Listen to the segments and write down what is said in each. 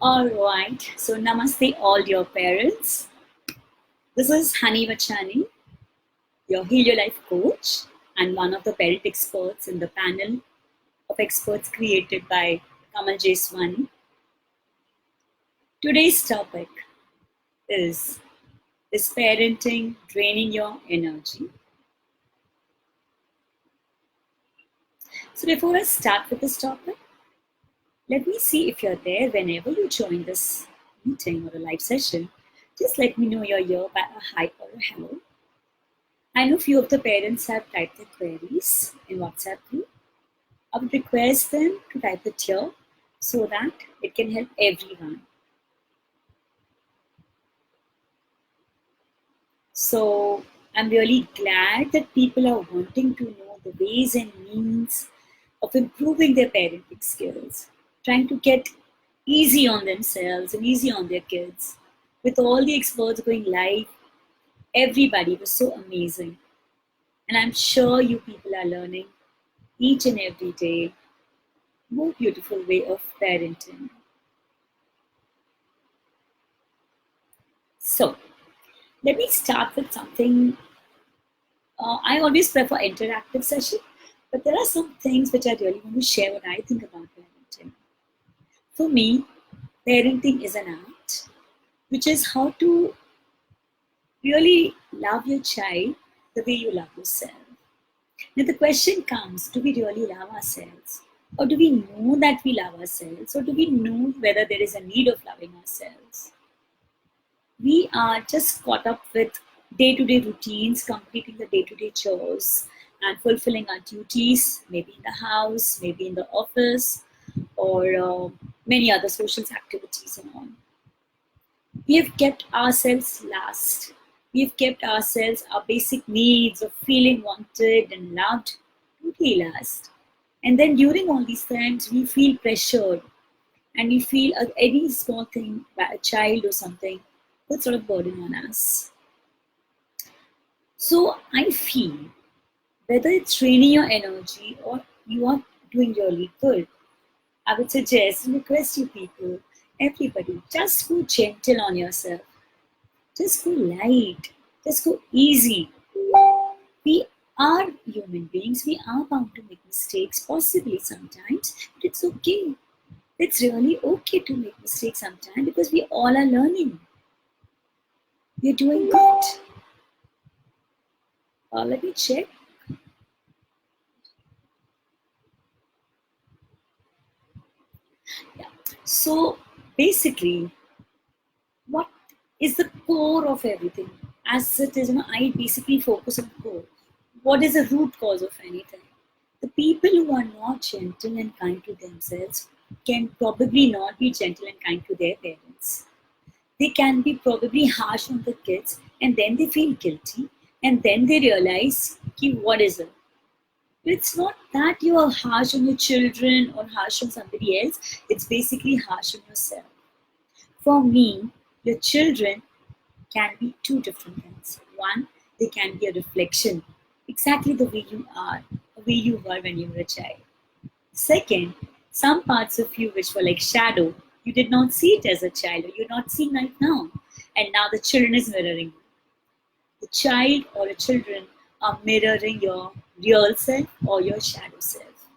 All right, so namaste, all your parents. This is honeyvachhani, your Heal Your Life coach, and one of the parent experts in the panel of experts created by Kamal Jeswani. Today's topic is parenting draining your energy? So before I start with this topic, let me see if you're there whenever you join this meeting or a live session. Just let me know you're here by a hi or a hello. I know few of the parents have typed their queries in WhatsApp group. I would request them to type it here so that it can help everyone. So I'm really glad that people are wanting to know the ways and means of improving their parenting skills, trying to get easy on themselves and easy on their kids. With all the experts going live, everybody was so amazing. And I'm sure you people are learning each and every day more beautiful way of parenting. So let me start with something. I always prefer interactive session, but there are some things which I really want to share what I think about parenting. For me, parenting is an art, which is how to really love your child the way you love yourself. Now the question comes, do we really love ourselves? Or do we know that we love ourselves? Or do we know whether there is a need of loving ourselves? We are just caught up with day-to-day routines, completing the day-to-day chores and fulfilling our duties, maybe in the house, maybe in the office, or many other social activities and all. We have kept ourselves last. We have kept ourselves, our basic needs of feeling wanted and loved, totally last. And then during all these times, we feel pressured and we feel any small thing by a child or something puts sort of burden on us. So I feel whether it's draining your energy or you are doing really good, I would suggest and request you people, everybody, just go gentle on yourself. Just go light. Just go easy. We are human beings. We are bound to make mistakes, possibly sometimes, but it's okay. It's really okay to make mistakes sometimes because we all are learning. We're doing good. Let me check. Yeah. So basically, what is the core of everything? As it is, I basically focus on core. What is the root cause of anything? The people who are not gentle and kind to themselves can probably not be gentle and kind to their parents. They can be probably harsh on the kids and then they feel guilty and then they realize, what is it? It's not that you are harsh on your children or harsh on somebody else, it's basically harsh on yourself. For me, your children can be two different things. One, they can be a reflection, exactly the way you are, the way you were when you were a child. Second, some parts of you which were like shadow, you did not see it as a child, or you're not seeing right now. And now the children is mirroring you. The child or the children are mirroring your real self or your shadow self.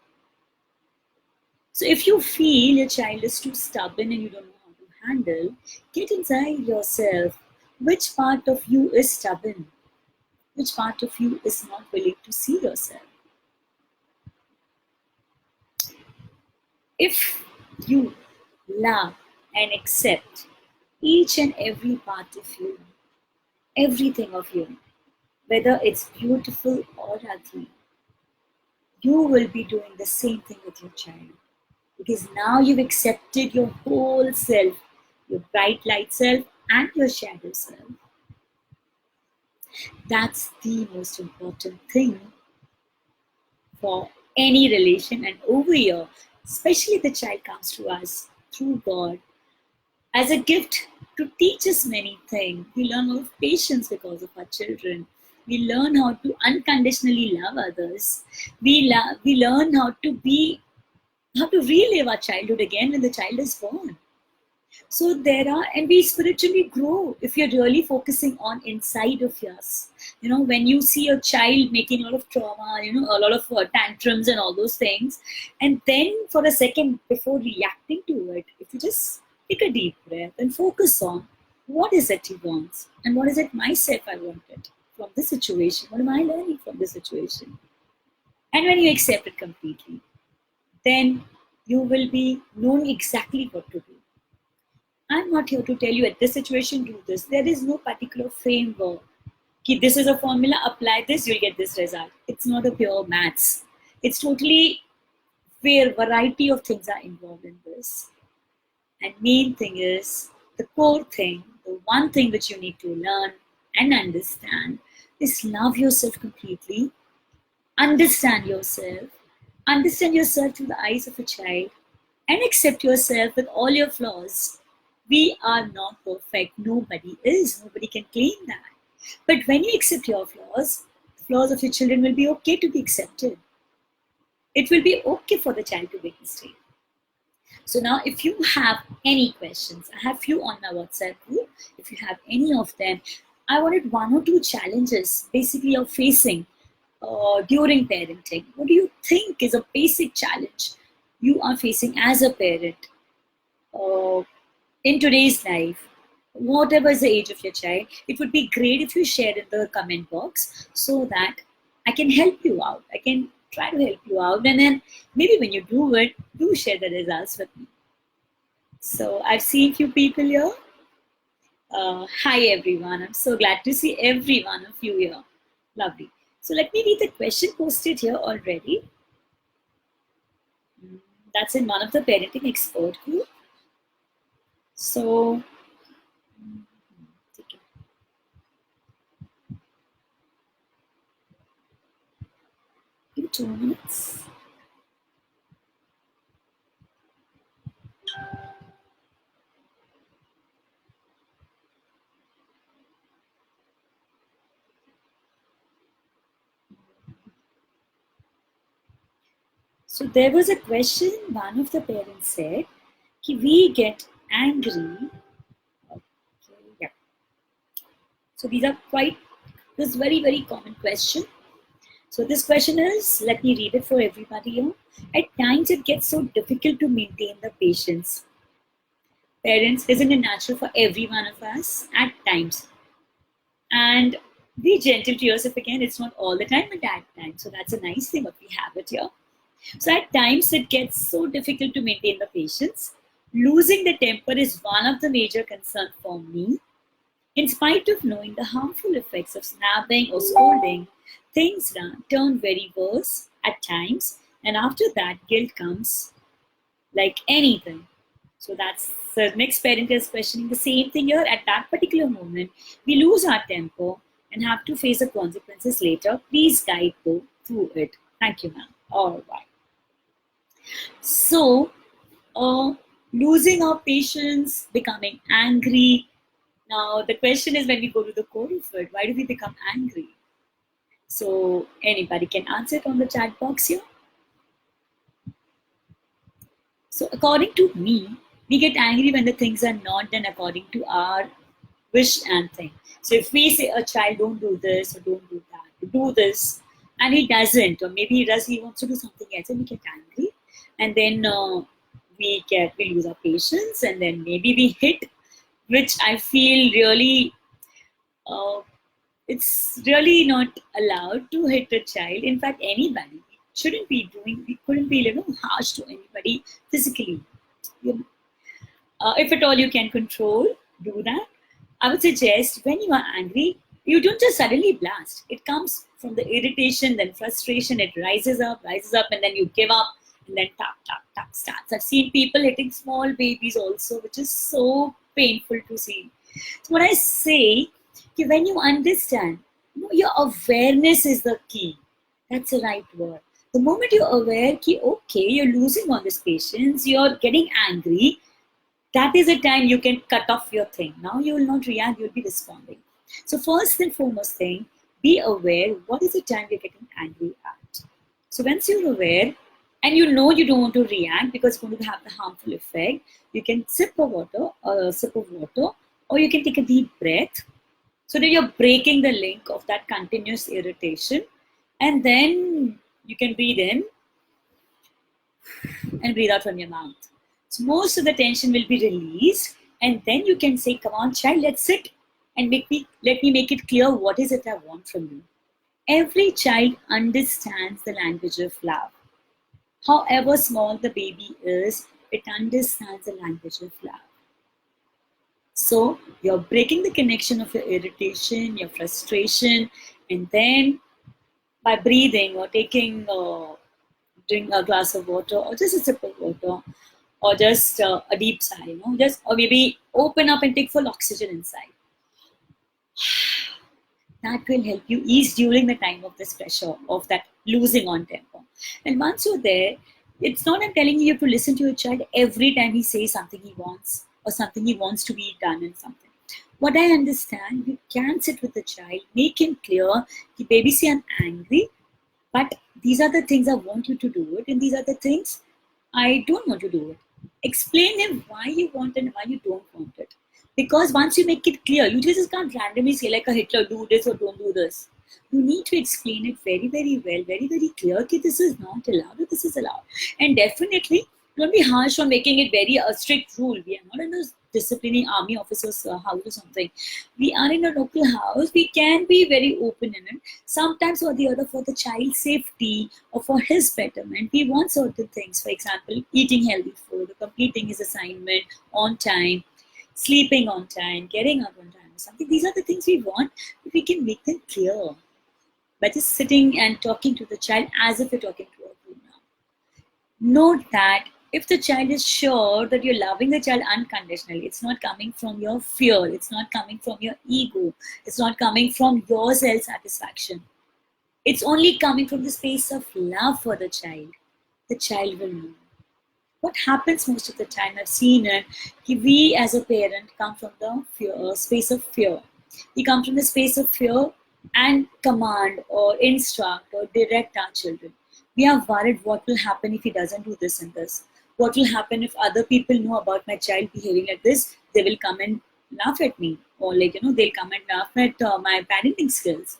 So if you feel your child is too stubborn and you don't know how to handle, get inside yourself. Which part of you is stubborn? Which part of you is not willing to see yourself? If you love and accept each and every part of you, everything of you, whether it's beautiful or ugly, you will be doing the same thing with your child. Because now you've accepted your whole self, your bright light self and your shadow self. That's the most important thing for any relation. And over here, especially the child comes to us through God as a gift to teach us many things. We learn a lot of patience because of our children. We learn how to unconditionally love others. We learn how to relive our childhood again when the child is born. So and we spiritually grow if you're really focusing on inside of yours. When you see a child making a lot of trauma, a lot of tantrums and all those things, and then for a second before reacting to it, if you just take a deep breath and focus on what is it he wants and what is it myself I wanted from this situation, what am I learning from this situation? And when you accept it completely, then you will be knowing exactly what to do. I'm not here to tell you at this situation do this. There is no particular framework. This is a formula, apply this, you'll get this result. It's not a pure maths. It's totally where variety of things are involved in this. And main thing is, the core thing, the one thing which you need to learn and understand is love yourself completely. Understand yourself through the eyes of a child, and accept yourself with all your flaws. We are not perfect. Nobody is. Nobody can claim that. But when you accept your flaws, the flaws of your children will be okay to be accepted. It will be okay for the child to make mistakes. So now if you have any questions, I have few on my WhatsApp group. If you have any of them, I wanted 1 or 2 challenges basically you're facing during parenting. What do you think is a basic challenge you are facing as a parent in today's life? Whatever is the age of your child, it would be great if you share in the comment box so that I can help you out. I can try to help you out, and then maybe when you do it, do share the results with me. So I've seen few people here. Hi everyone, I'm so glad to see every one of you here. Lovely. So let me read the question posted here already. That's in one of the parenting expert group. So, give me 2 minutes. So there was a question, one of the parents said, we get angry. Okay, yeah. So these are this very, very common question. So this question is, let me read it for everybody here. At times it gets so difficult to maintain the patience. Parents, isn't it natural for every one of us at times? And be gentle to yourself again. It's not all the time, but at times. So that's a nice thing, but we have it here. So at times it gets so difficult to maintain the patience. Losing the temper is one of the major concerns for me. In spite of knowing the harmful effects of snapping or scolding, things turn very worse at times, and after that, guilt comes like anything. So that's the next parent is questioning the same thing here. At that particular moment, we lose our temper and have to face the consequences later. Please guide through it. Thank you, ma'am. All right. So, losing our patience, becoming angry. Now, the question is, when we go to the core of it, why do we become angry? So, anybody can answer it on the chat box here. So, according to me, we get angry when the things are not done according to our wish and thing. So, if we say a child, don't do this or don't do that, do this, and he doesn't, or maybe he wants to do something else, and we get angry, and then we lose our patience, and then maybe we hit, which I feel really, it's really not allowed to hit a child. In fact, anybody shouldn't be doing. We couldn't be, harsh to anybody physically. If at all you can control, do that. I would suggest when you are angry, you don't just suddenly blast. It comes from the irritation, then frustration. It rises up, and then you give up, and then tap starts. I've seen people hitting small babies also, which is so painful to see. So what I say, when you understand, your awareness is the key. That's the right word. The moment you're aware, okay, you're losing all this patience, you're getting angry, that is the time you can cut off your thing. Now you will not react, you'll be responding. So first and foremost thing, be aware what is the time you're getting angry at. So once you're aware, and you know you don't want to react because it's going to have the harmful effect, you can sip of water, or you can take a deep breath so that you're breaking the link of that continuous irritation, and then you can breathe in and breathe out from your mouth. So most of the tension will be released, and then you can say, "Come on, child, let's sit and let me make it clear what is it I want from you." Every child understands the language of love. However small the baby is, it understands the language of love. So you're breaking the connection of your irritation, your frustration, and then by breathing or taking drink a glass of water or just a sip of water or just a deep sigh, just or maybe open up and take full oxygen inside. That will help you ease during the time of this pressure of that losing on temper. And once you're there, it's not I'm telling you to listen to your child every time he says something he wants or something he wants to be done in something. What I understand, you can sit with the child, make him clear, baby, see, I'm angry, but these are the things I want you to do it, and these are the things I don't want to do it. Explain him why you want and why you don't want it. Because once you make it clear, you just can't randomly say like a Hitler, do this or don't do this. You need to explain it very, very well, very, very clear that this is not allowed or this is allowed. And definitely, don't be harsh on making it very a strict rule. We are not in a disciplining army officer's house or something. We are in a local house. We can be very open in it. Sometimes for the other, for the child's safety or for his betterment, we want certain things. For example, eating healthy food, completing his assignment on time, sleeping on time, getting up on time, or something. These are the things we want, if we can make them clear by just sitting and talking to the child as if you're talking to a grown up. Note that if the child is sure that you're loving the child unconditionally, it's not coming from your fear, it's not coming from your ego, it's not coming from your self-satisfaction. It's only coming from the space of love for the child will know. What happens most of the time, I've seen it, we as a parent come from the space of fear. We come from the space of fear and command or instruct or direct our children. We are worried what will happen if he doesn't do this and this. What will happen if other people know about my child behaving like this? They will come and laugh at me, or they'll come and laugh at my parenting skills.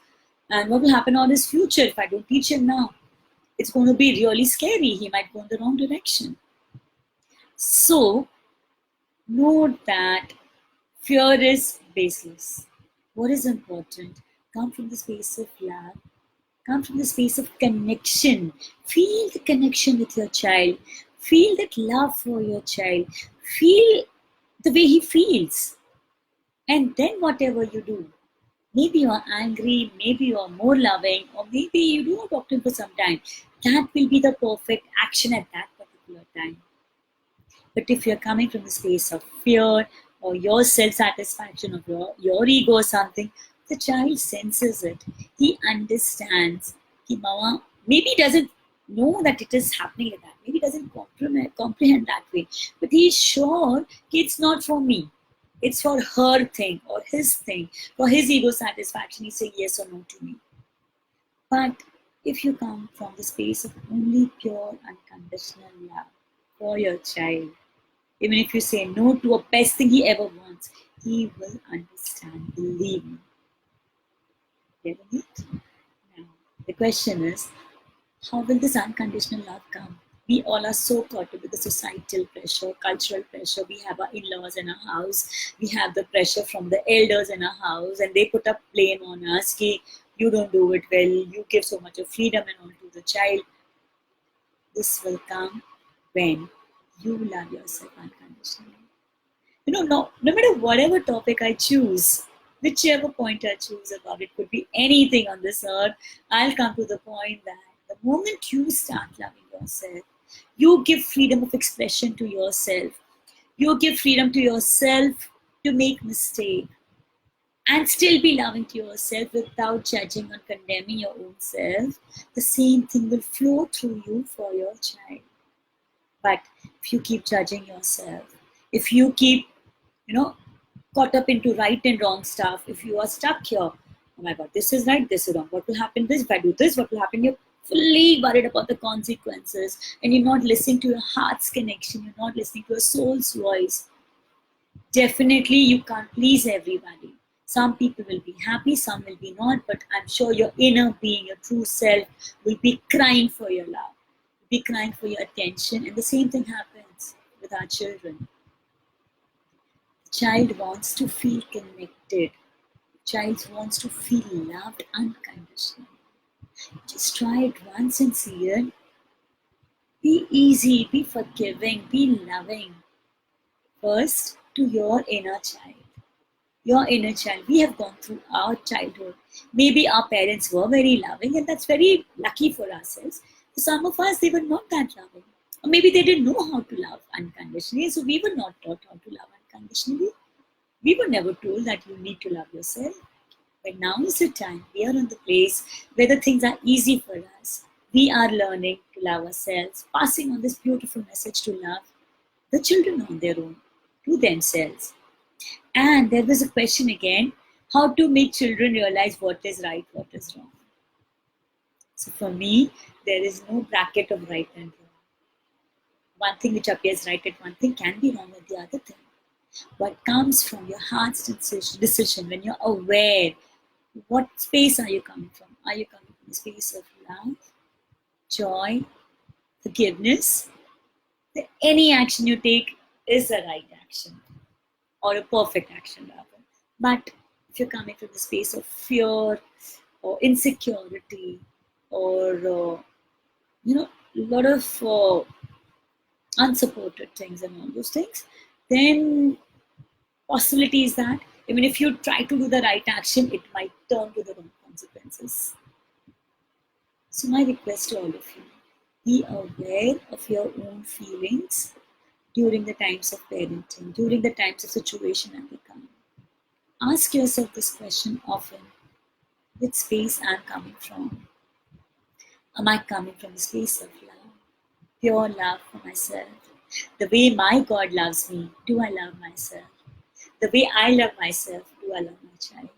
And what will happen on his future if I don't teach him now? It's going to be really scary. He might go in the wrong direction. So, note that fear is baseless. What is important? Come from the space of love. Come from the space of connection. Feel the connection with your child. Feel that love for your child. Feel the way he feels. And then whatever you do, maybe you're angry, maybe you're more loving, or maybe you do not talk to him for some time. That will be the perfect action at that particular time. But if you're coming from the space of fear or your self-satisfaction or your ego or something, the child senses it. He understands. Mama maybe doesn't know that it is happening like that. Maybe doesn't comprehend that way. But he's sure it's not for me. It's for her thing or his thing. For his ego satisfaction, he's saying yes or no to me. But if you come from the space of only pure unconditional love for your child, even if you say no to a best thing he ever wants, he will understand, believe me. Getting it? Now, the question is, how will this unconditional love come? We all are so caught up with the societal pressure, cultural pressure. We have our in-laws in our house. We have the pressure from the elders in our house, and they put up blame on us. Ki, you don't do it well. You give so much of freedom and all to the child. This will come when you love yourself unconditionally. No matter whatever topic I choose, whichever point I choose about it, could be anything on this earth, I'll come to the point that the moment you start loving yourself, you give freedom of expression to yourself. You give freedom to yourself to make mistakes and still be loving to yourself without judging or condemning your own self. The same thing will flow through you for your child. But if you keep judging yourself, if you keep, caught up into right and wrong stuff, if you are stuck here, oh my God, this is right, this is wrong. What will happen this? If I do this, what will happen here? fully worried about the consequences, and you're not listening to your heart's connection, you're not listening to your soul's voice, definitely you can't please everybody. Some people will be happy, some will be not, but I'm sure your inner being, your true self, will be crying for your love, will be crying for your attention. And the same thing happens with our children. The child wants to feel connected. The child wants to feel loved unconditionally. Just try it once and see it. Be easy, be forgiving, be loving. First, to your inner child. Your inner child. We have gone through our childhood. Maybe our parents were very loving, and that's very lucky for ourselves. For some of us, they were not that loving. Or maybe they didn't know how to love unconditionally, so we were not taught how to love unconditionally. We were never told that you need to love yourself. But now is the time. We are in the place where the things are easy for us. We are learning to love ourselves, passing on this beautiful message to love the children on their own, to themselves. And there was a question again, how to make children realize what is right, what is wrong. So for me, there is no bracket of right and wrong. One thing which appears right at one thing can be wrong at the other thing. What comes from your heart's decision, when you're aware, what space are you coming from? Are you coming from a space of love, joy, forgiveness? Any action you take is a right action, or a perfect action rather. But if you're coming from the space of fear or insecurity, or a lot of unsupported things and all those things, then possibility is that even if you try to do the right action, it might turn to the wrong consequences. So my request to all of you, be aware of your own feelings during the times of parenting, during the times of situation and becoming. Ask yourself this question often, which space I'm coming from? Am I coming from a space of love, pure love for myself? The way my God loves me, do I love myself? The way I love myself, do I love my child?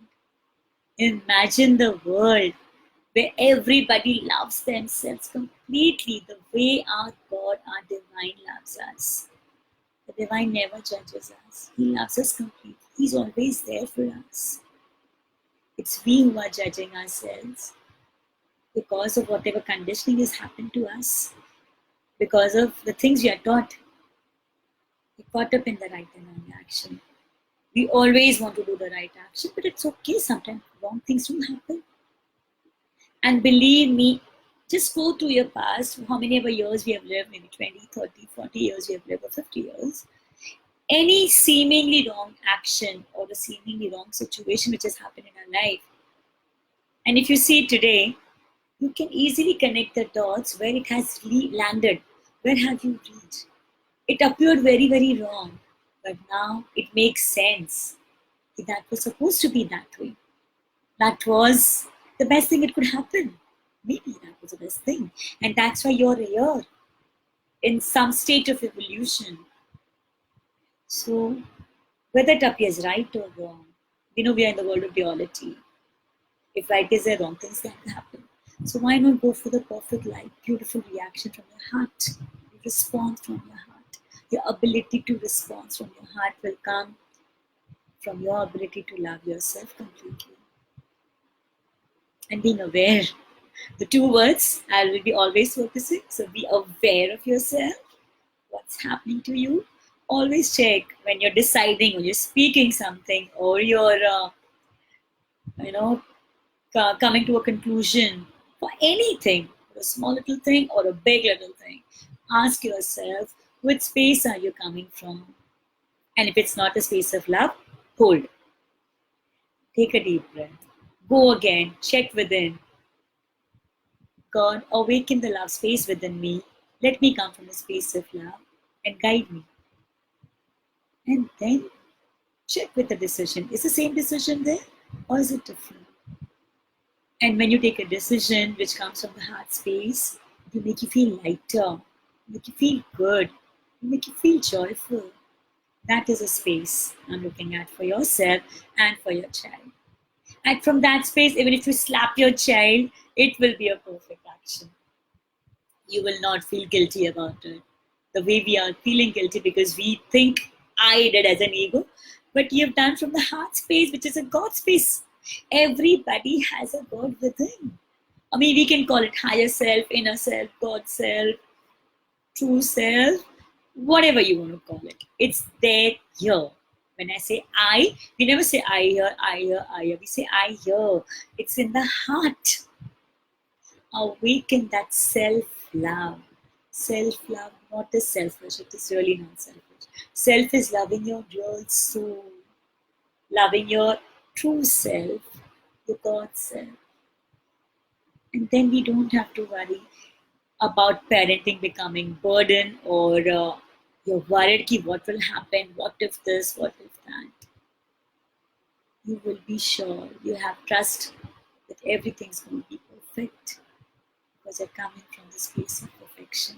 Imagine the world where everybody loves themselves completely, the way our God, our divine loves us. The divine never judges us. He loves us completely. He's always there for us. It's we who are judging ourselves because of whatever conditioning has happened to us, because of the things we are taught. We're caught up in the right and wrong action. We always want to do the right action, but it's okay. Sometimes wrong things do happen. And believe me, just go through your past, how many ever years we have lived, maybe 20, 30, 40 years we have lived, or 50 years. Any seemingly wrong action or a seemingly wrong situation which has happened in our life, and if you see today, you can easily connect the dots where it has landed. Where have you reached? It appeared very, very wrong, but now it makes sense. That was supposed to be that way. That was the best thing that could happen. Maybe that was the best thing. And that's why you're here, in some state of evolution. So, whether it appears right or wrong, we know we are in the world of duality. If right is there, wrong things can happen. So why not go for the perfect light, beautiful reaction from your heart, response from your heart. Your ability to respond from your heart will come from your ability to love yourself completely. And being aware, the two words I will be always focusing. So be aware of yourself, what's happening to you. Always check when you're deciding, when you're speaking something, or you're, coming to a conclusion for anything, a small little thing or a big little thing. Ask yourself, which space are you coming from? And if it's not a space of love, hold. Take a deep breath. Go again, check within. God, awaken the love space within me. Let me come from a space of love and guide me. And then check with the decision. Is the same decision there or is it different? And when you take a decision which comes from the heart space, it will make you feel lighter, make you feel good, make you feel joyful. That is a space I'm looking at for yourself and for your child. And from that space, even if you slap your child, It will be a perfect action. You will not feel guilty about it. The way we are feeling guilty because we think I did as an ego, but you have done from the heart space, which is a God space. Everybody has a God within. I mean, we can call it higher self, inner self, God self, true self, whatever you want to call it. It's there here. When I say I, we never say I here, I here, I here. We say I here. It's in the heart. Awaken that self-love. Self-love, not is selfish. It is really not selfish. Self is loving your real soul, loving your true self, your God self. And then we don't have to worry about parenting becoming burden or you're worried ki what will happen, what if this, what if that. You will be sure, you have trust that everything's going to be perfect because you're coming from the space of perfection.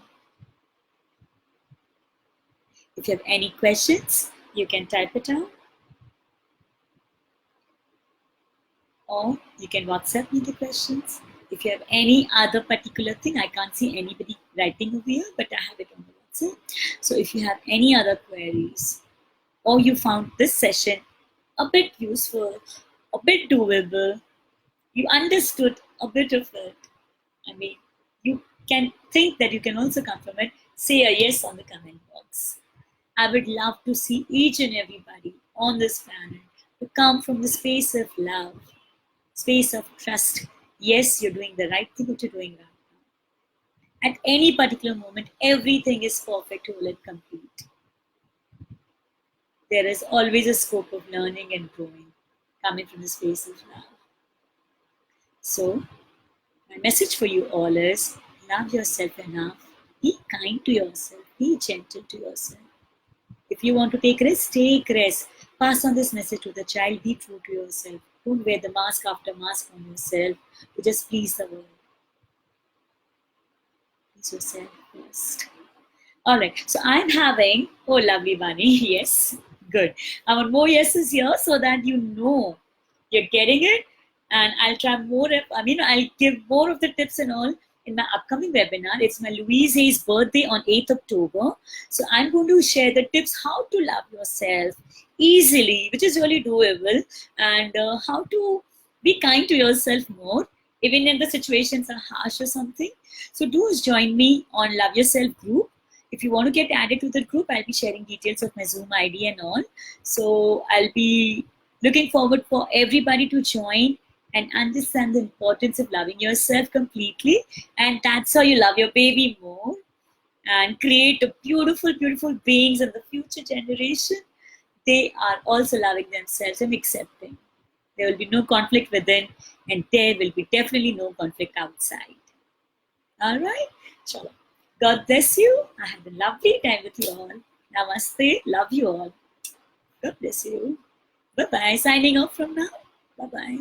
If you have any questions, you can type it out or you can WhatsApp me the questions. If you have any other particular thing, I can't see anybody writing over here, but I have it on the WhatsApp. So if you have any other queries or you found this session a bit useful, a bit doable, you understood a bit of it, I mean, you can think that you can also come from it, say a yes on the comment box. I would love to see each and everybody on this planet to come from the space of love, space of trust. Yes, you're doing the right thing what you're doing right now. At any particular moment, everything is perfect, whole and complete. There is always a scope of learning and growing coming from the space of love. So, my message for you all is love yourself enough. Be kind to yourself. Be gentle to yourself. If you want to take rest, take rest. Pass on this message to the child. Be true to yourself. Don't wear the mask after mask on yourself to just please the world. Please yourself first. All right. So I'm having, oh, lovely Bunny. Yes. Good. I want more yeses here so that you know you're getting it. And I'll try more. I'll give more of the tips and all in my upcoming webinar. It's my Louise Hayes birthday on 8th October. So I'm going to share the tips how to love yourself easily, which is really doable, and how to be kind to yourself more, even if the situations are harsh or something. So do join me on Love Yourself group. If you want to get added to the group, I'll be sharing details of my Zoom ID and all. So I'll be looking forward for everybody to join and understand the importance of loving yourself completely. And that's how you love your baby more and create a beautiful, beautiful beings in the future generation. They are also loving themselves and accepting. There will be no conflict within, and there will be definitely no conflict outside. All right? Chalo. God bless you. I had a lovely time with you all. Namaste. Love you all. God bless you. Bye-bye. Signing off from now. Bye-bye.